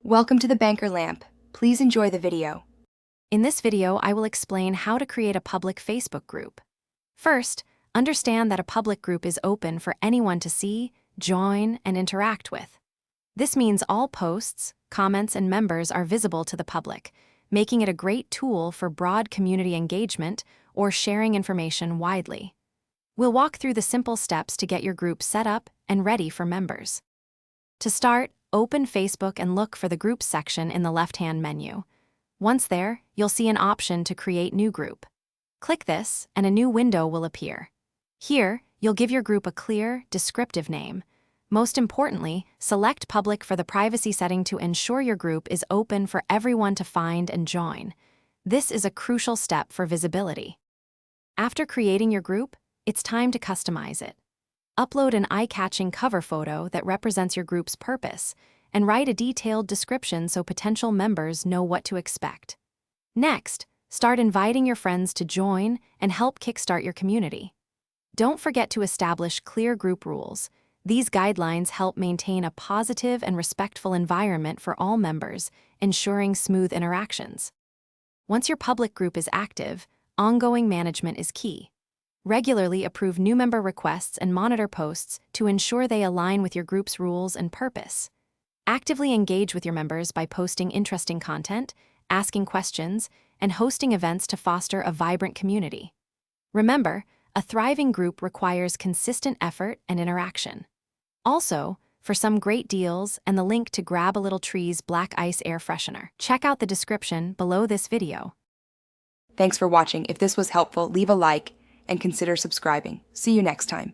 Welcome to the Banker Lamp. Please enjoy the video. In this video, I will explain how to create a public Facebook group. First, understand that a public group is open for anyone to see, join, and interact with. This means all posts, comments, and members are visible to the public, making it a great tool for broad community engagement or sharing information widely. We'll walk through the simple steps to get your group set up and ready for members. To start, open Facebook and look for the Groups section in the left-hand menu. Once there, you'll see an option to create new group. Click this, and a new window will appear. Here, you'll give your group a clear, descriptive name. Most importantly, select Public for the privacy setting to ensure your group is open for everyone to find and join. This is a crucial step for visibility. After creating your group, it's time to customize it. Upload an eye-catching cover photo that represents your group's purpose, and write a detailed description so potential members know what to expect. Next, start inviting your friends to join and help kickstart your community. Don't forget to establish clear group rules. These guidelines help maintain a positive and respectful environment for all members, ensuring smooth interactions. Once your public group is active, ongoing management is key. Regularly approve new member requests and monitor posts to ensure they align with your group's rules and purpose. Actively engage with your members by posting interesting content, asking questions, and hosting events to foster a vibrant community. Remember, a thriving group requires consistent effort and interaction. Also, for some great deals and the link to Grab a Little Tree's Black Ice Air Freshener, check out the description below this video. Thanks for watching. If this was helpful, leave a like and consider subscribing. See you next time.